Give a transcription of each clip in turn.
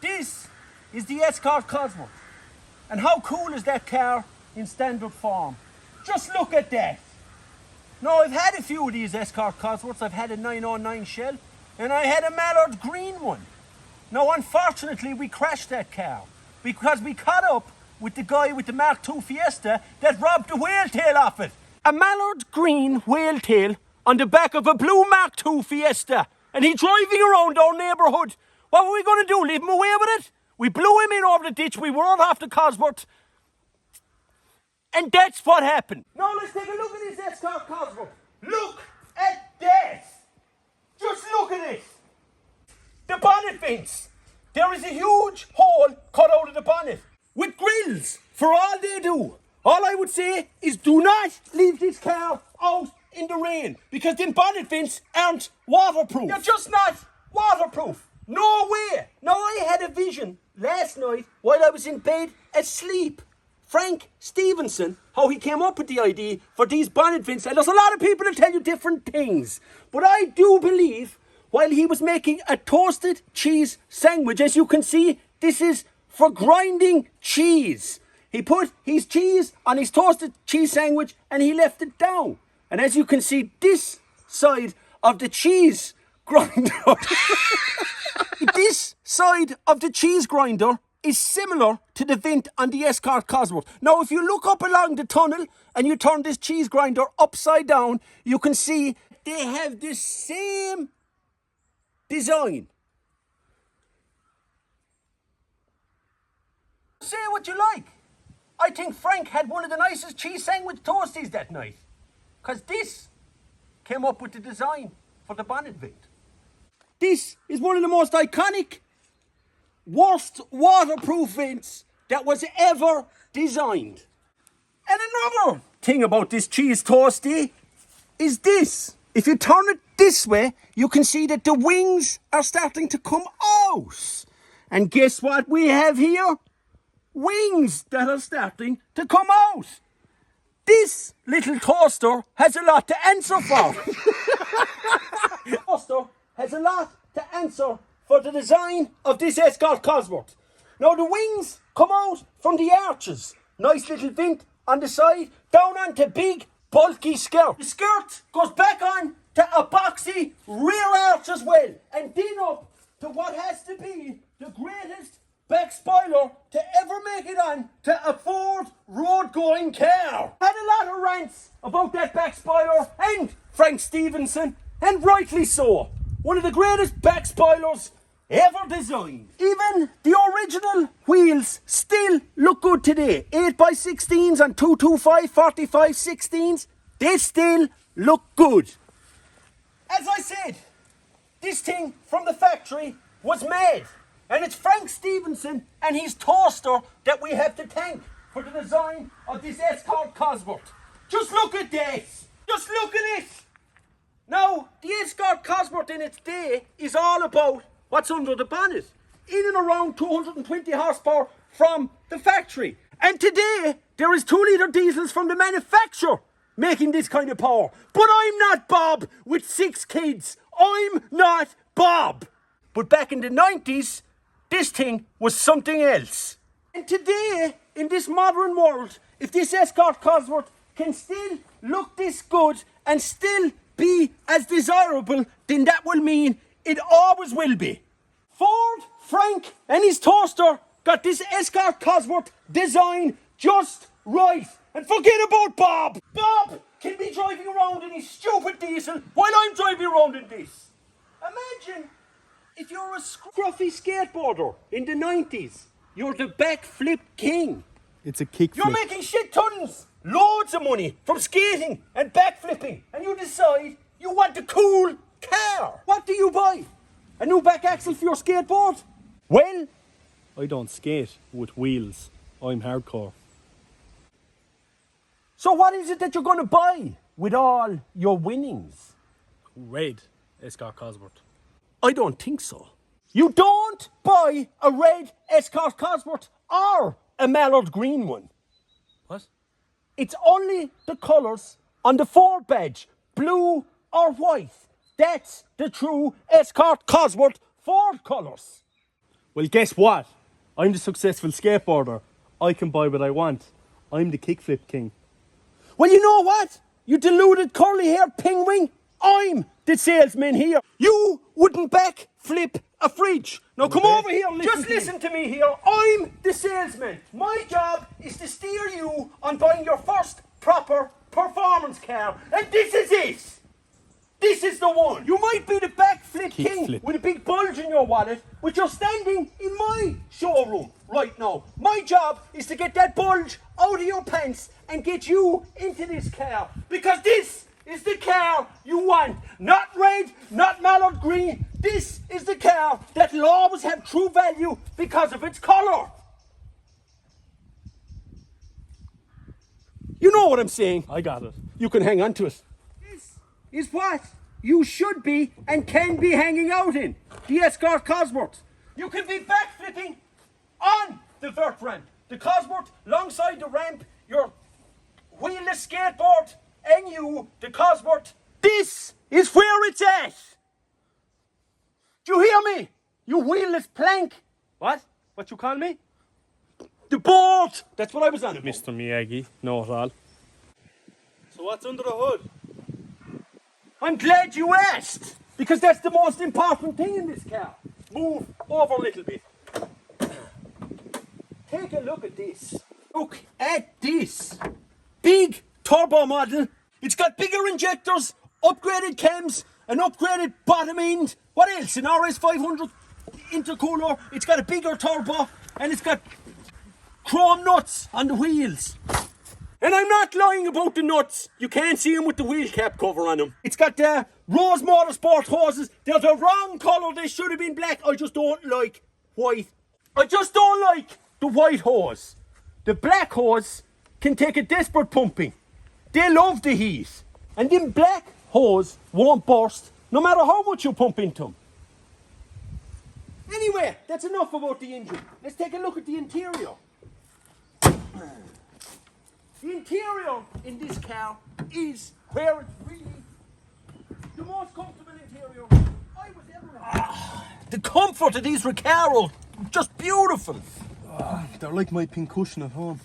This is the escort Cosworth. And how cool is that car in standard form? Just look at that. Now, I've had a few of these escort Cosworths. I've had a 909 Shell, and I had a mallard green one. Now, unfortunately, we crashed that car because we caught up with the guy with the Mark II Fiesta that robbed the whale tail off it. A mallard green whale tail on the back of a blue Mark II Fiesta, and he's driving around our neighbourhood. What were we going to do, leave him away with it? We blew him in over the ditch, we whirled off the Cosworth, and that's what happened. Now let's take a look at this escort Cosworth. Look at that! Just look at it! The bonnet vents. There is a huge hole cut out of the bonnet with grills for all they do. All I would say is do not leave this car out in the rain because them bonnet vents aren't waterproof. They're just not waterproof. No way. Now, I had a vision last night while I was in bed asleep. Frank Stevenson, how he came up with the idea for these bonnet vents. And there's a lot of people that tell you different things. But I do believe while he was making a toasted cheese sandwich, as you can see, this is for grinding cheese. He put his cheese on his toasted cheese sandwich and he left it down. And as you can see, this side of the cheese grinder, this side of the cheese grinder is similar to the vent on the escort Cosworth. Now, if you look up along the tunnel and you turn this cheese grinder upside down, you can see they have the same design. Say what you like. I think Frank had one of the nicest cheese sandwich toasties that night, because this came up with the design for the bonnet vent. This is one of the most iconic, worst waterproof vents that was ever designed. And another thing about this cheese toasty is this. If you turn it this way, you can see that the wings are starting to come out. And guess what we have here? Wings that are starting to come out. This little toaster has a lot to answer for. Toaster has a lot to answer for the design of this escort Cosworth. Now, the wings come out from the arches. Nice little vent on the side, down onto big, bulky skirt. The skirt goes back on to a boxy rear arch as well, and then up to what has to be the greatest back spoiler to ever make it on to a Ford road-going car. Had a lot of rants about that back spoiler and Frank Stevenson, and rightly so. One of the greatest back spoilers ever designed. Even the original wheels still look good today. 8x16s and 225 45 16s, they still look good. As I said, this thing from the factory was made, and it's Frank Stevenson and his toaster that we have to thank for the design of this escort Cosworth. Just look at this. Just look at it. Now, the escort Cosworth in its day is all about what's under the bonnet. In and around 220 horsepower from the factory. And today, there is 2-litre diesels from the manufacturer making this kind of power. But I'm not Bob with 6 kids. I'm not Bob. But back in the 90s, this thing was something else. And today, in this modern world, if this escort Cosworth can still look this good and still be as desirable, then that will mean it always will be. Ford, Frank and his toaster got this escort Cosworth design just right. And forget about Bob. Bob can be driving around in his stupid diesel while I'm driving around in this. Imagine if you're a scruffy skateboarder in the 90s. You're the backflip king. It's a kickflip. You're making shit tons, loads of money from skating and backflipping, and you decide you want a cool car. What do you buy? A new back axle for your skateboard? Well, I don't skate with wheels. I'm hardcore. So what is it that you're going to buy with all your winnings? Red escort Cosworth. I don't think so. You don't buy a red escort Cosworth or a mallard green one. What? It's only the colours on the Ford badge, blue or white. That's the true escort Cosworth Ford colours. Well, guess what? I'm the successful skateboarder. I can buy what I want. I'm the kickflip king. Well, you know what? You deluded curly-haired penguin. I'm the salesman here. You wouldn't backflip a fridge. Now come over here. Just listen to me here. I'm the salesman. My job is to steer you on buying your first proper performance car, and this is it. This is the one. You might be the backflip king with a big bulge in your wallet, but you're standing in my showroom right now. My job is to get that bulge out of your pants and get you into this car, because this is the car you want. Not red, not mallard green. This is the car that will always have true value because of its colour. You know what I'm saying? I got it. You can hang on to it. This is what you should be and can be hanging out in. The Escort Cosworth. You can be backflipping on the vert ramp. The Cosworth alongside the ramp, your wheelless skateboard, and you, the Cosworth. This is where it's at. Do you hear me? You wheelless plank. What? What you call me? The board. That's what I was on about. Mr. Miyagi, know it all. So what's under the hood? I'm glad you asked, because that's the most important thing in this car. Move over a little bit. Take a look at this. Look at this. Big turbo model. It's got bigger injectors, upgraded cams, an upgraded bottom end. What else? An RS500 intercooler. It's got a bigger turbo, and it's got chrome nuts on the wheels. And I'm not lying about the nuts. You can't see them with the wheel cap cover on them. It's got the Rose Motorsport hoses. They're the wrong colour. They should have been black. I just don't like white. I just don't like the white hose. The black hose can take a desperate pumping. They love the heat. And them black hose won't burst no matter how much you pump into them. Anyway, that's enough about the engine. Let's take a look at the interior. The interior in this car is where it's really the most comfortable interior I was ever in. The comfort of these Recaro, just beautiful. They're like my pink cushion at home.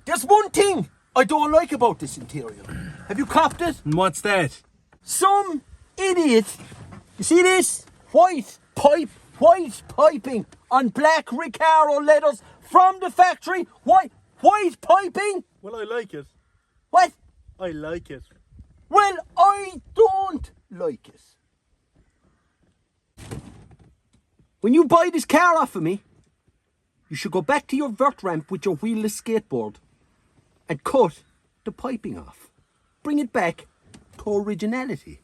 There's one thing I don't like about this interior. Have you copped it? And what's that? Some idiot, you see this? White piping on black Recaro leathers from the factory. White piping? Well, I like it. What? I like it. Well, I don't like it. When you buy this car off of me, you should go back to your vert ramp with your wheelless skateboard and cut the piping off. Bring it back to originality.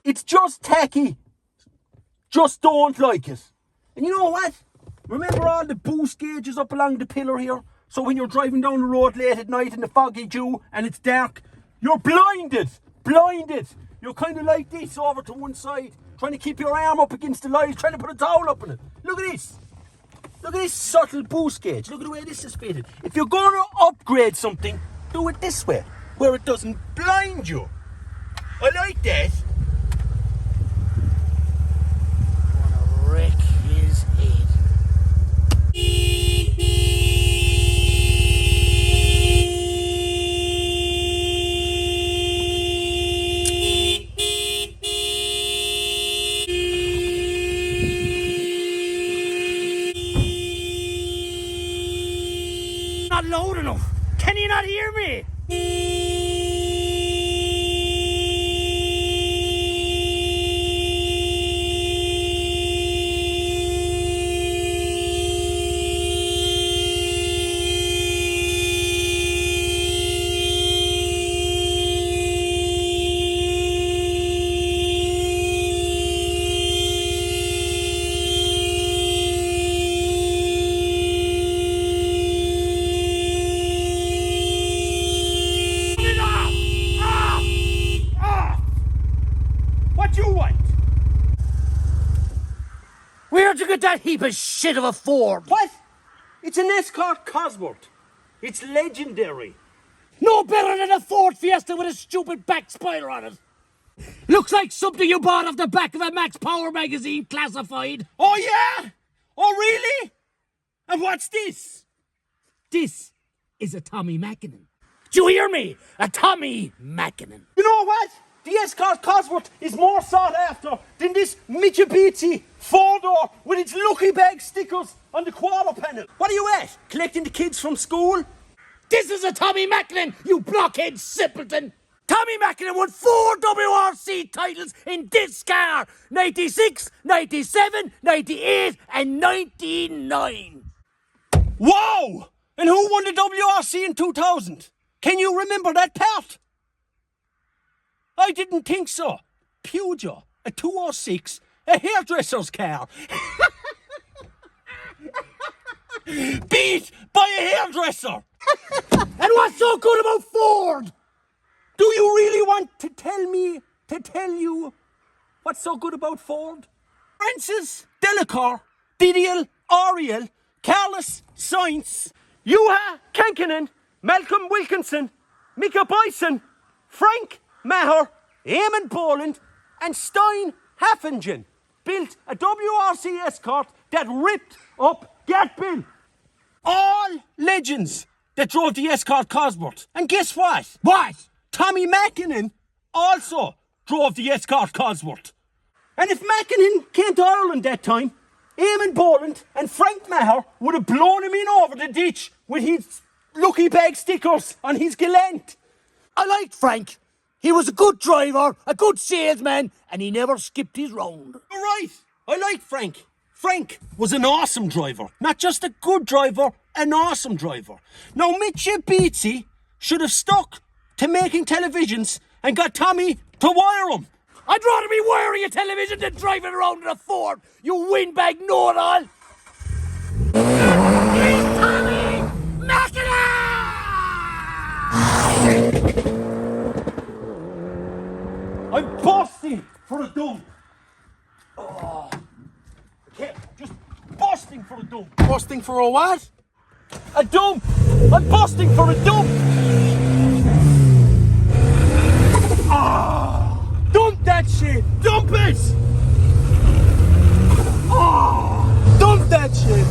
It's just tacky. Just don't like it. And you know what? Remember all the boost gauges up along the pillar here? So when you're driving down the road late at night in the foggy dew and it's dark, you're blinded. You're kind of like this over to one side, trying to keep your arm up against the light, trying to put a towel up on it. Look at this. Look at this subtle boost gauge. Look at the way this is fitted. If you're going to upgrade something, do it this way, where it doesn't blind you. I like that. Wanna wreck his head. Not loud enough. Can you not hear me? What you want? Where'd you get that heap of shit of a Ford? What? It's an escort Cosworth. It's legendary. No better than a Ford Fiesta with a stupid back spoiler on it. Looks like something you bought off the back of a Max Power magazine classified. Oh, yeah? Oh, really? And what's this? This is a Tommy Mackinnon. Do you hear me? A Tommy Mackinnon. You know what? The escort Cosworth is more sought after than this Mitsubishi four-door with its lucky bag stickers on the quarter panel. What are you at? Collecting the kids from school? This is a Tommy Mackinnon, you blockhead simpleton. Tommy Mackinnon won 4 WRC titles in this car. 96, 97, 98 and 99. Wow! And who won the WRC in 2000? Can you remember that part? I didn't think so. Peugeot, a 206, a hairdresser's car. Beat by a hairdresser. And what's so good about Ford? Do you really want to tell you what's so good about Ford? Francis Delacour, Didier Ariel, Carlos Sainz, Juha Kankinen, Malcolm Wilkinson, Mika Bison, Frank Maher, Eamon Boland, and Stein Haffingen built a WRC escort that ripped up Gatbill. All legends that drove the escort Cosworth. And guess what? What? Tommy Mackinnon also drove the escort Cosworth. And if Mackinnon came to Ireland that time, Eamon Boland and Frank Maher would have blown him in over the ditch with his lucky bag stickers on his gallant. I liked Frank. He was a good driver, a good salesman, and he never skipped his round. You're right. I like Frank. Frank was an awesome driver. Not just a good driver, an awesome driver. Now, Mitsubishi should have stuck to making televisions and got Tommy to wire them. I'd rather be wiring a television than driving around in a Ford, you windbag know-it-all. Here's Tommy Mackinnon! I'm busting for a dump. Oh, okay, just busting for a dump. Busting for a what? A dump. I'm busting for a dump. Dump that shit! Dump it. Dump that shit!